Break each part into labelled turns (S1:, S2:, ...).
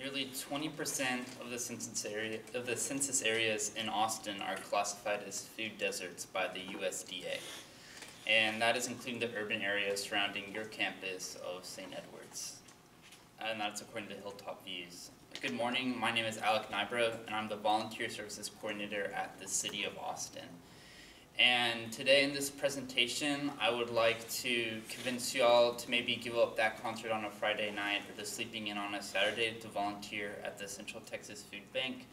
S1: nearly 20% of the census areas in Austin are classified as food deserts by the USDA, and that is including the urban areas surrounding your campus of St. Edwards, and that's according to Hilltop Views. Good morning, my name is Alek, and I'm the Volunteer Services Coordinator at the City of Austin. And today in this presentation, I would like to convince you all to maybe give up that concert on a Friday night or the sleeping in on a Saturday to volunteer at the Central Texas Food Bank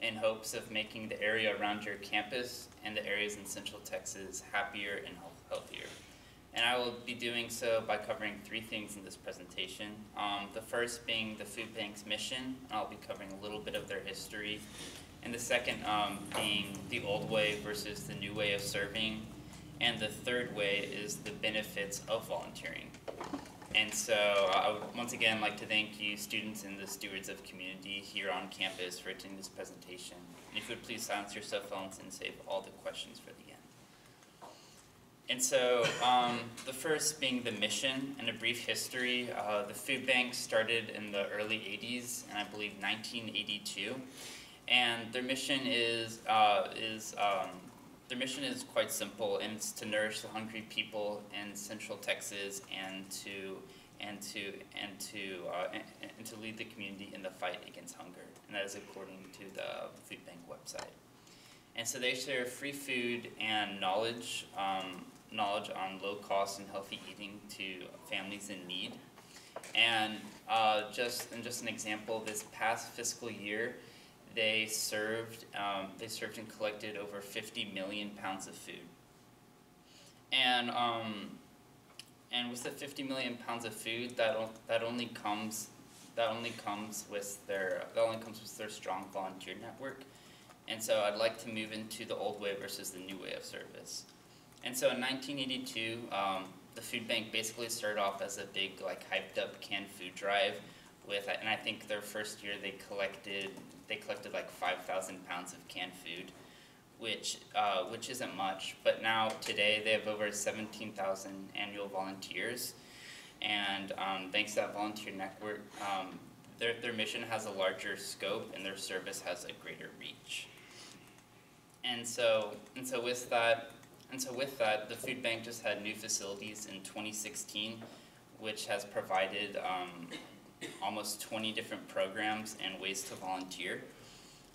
S1: in hopes of making the area around your campus and the areas in Central Texas happier and healthier. And I will be doing so by covering three things in this presentation. The first being the food bank's mission, and I'll be covering a little bit of their history. And the second being the old way versus the new way of serving. And the third way is the benefits of volunteering. And so I would once again like to thank you students and the stewards of community here on campus for attending this presentation. And if you would please silence your cell phones and save all the questions for the end. And so the first being the mission and a brief history. The food bank started in the early 80s, and I believe 1982. And their mission is quite simple, and it's to nourish the hungry people in Central Texas and to lead the community in the fight against hunger. And that is according to the food bank website. And so they share free food and knowledge on low cost and healthy eating to families in need. And just an example, this past fiscal year, they served and collected over 50 million pounds of food. And with the 50 million pounds of food, that only comes with their strong volunteer network. And so I'd like to move into the old way versus the new way of service. And so in 1982, the food bank basically started off as a big, hyped up canned food drive and I think their first year they collected like 5,000 pounds of canned food, which isn't much. But now today they have over 17,000 annual volunteers, and thanks to that volunteer network, their mission has a larger scope and their service has a greater reach. And so with that, the food bank just had new facilities in 2016, which has provided almost 20 different programs and ways to volunteer.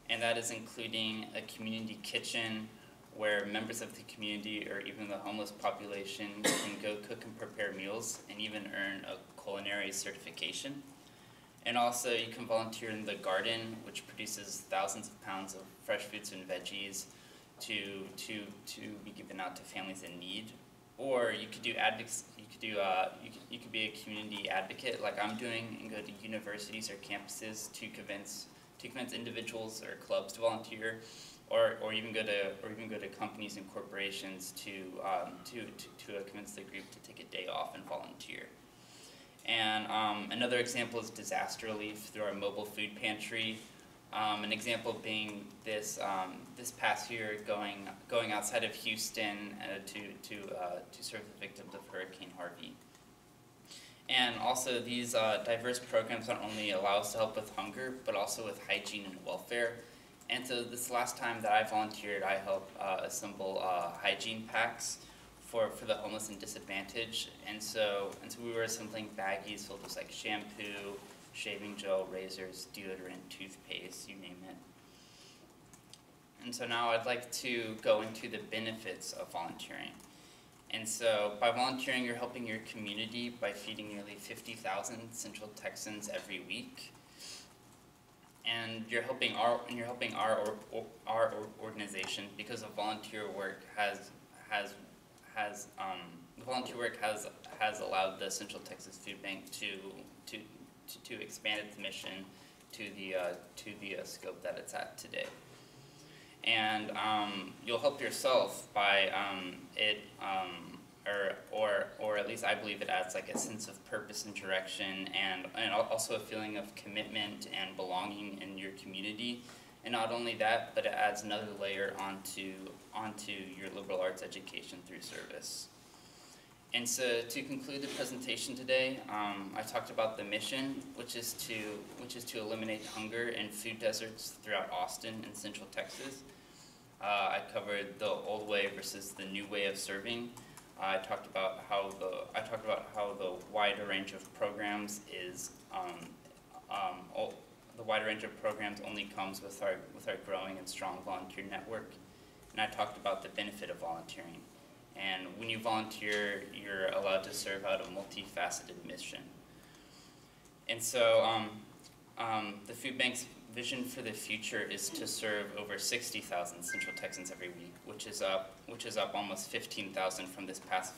S1: And that is including a community kitchen where members of the community or even the homeless population can go cook and prepare meals and even earn a culinary certification. And also you can volunteer in the garden, which produces thousands of pounds of fresh fruits and veggies to be given out to families in need. Or you could do advocacy. You could be a community advocate like I'm doing and go to universities or campuses to convince individuals or clubs to volunteer, or even go to companies and corporations to convince the group to take a day off and volunteer. And another example is disaster relief through our mobile food pantry. An example being this past year going outside of Houston to serve the victims of Hurricane Harvey. And also these diverse programs not only allow us to help with hunger, but also with hygiene and welfare. And so this last time that I volunteered, I helped assemble hygiene packs for the homeless and disadvantaged. And so we were assembling baggies filled with like shampoo, shaving gel, razors, deodorant, toothpaste, you name it. And so now I'd like to go into the benefits of volunteering. And so by volunteering, you're helping your community by feeding nearly 50,000 Central Texans every week. And you're helping our organization because the volunteer work has allowed the Central Texas Food Bank to expand its mission to the scope that it's at today. And you'll help yourself by or at least I believe it adds like a sense of purpose and direction, and also a feeling of commitment and belonging in your community. And not only that, but it adds another layer onto your liberal arts education through service. And so to conclude the presentation today, I talked about the mission, which is to eliminate hunger in food deserts throughout Austin and Central Texas. I covered the old way versus the new way of serving. I talked about how the wider range of programs is the wider range of programs only comes with our growing and strong volunteer network. And I talked about the benefit of volunteering. And when you volunteer, you're allowed to serve out a multifaceted mission. And so the food bank's vision for the future is to serve over 60,000 Central Texans every week, which is up almost 15,000 from this past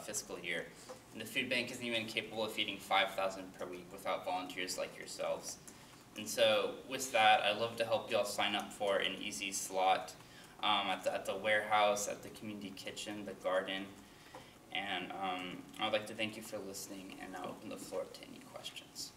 S1: fiscal year. And the food bank isn't even capable of feeding 5,000 per week without volunteers like yourselves. And so with that, I'd love to help y'all sign up for an easy slot at the warehouse, at the community kitchen, the garden. And I'd like to thank you for listening, and I'll open the floor to any questions.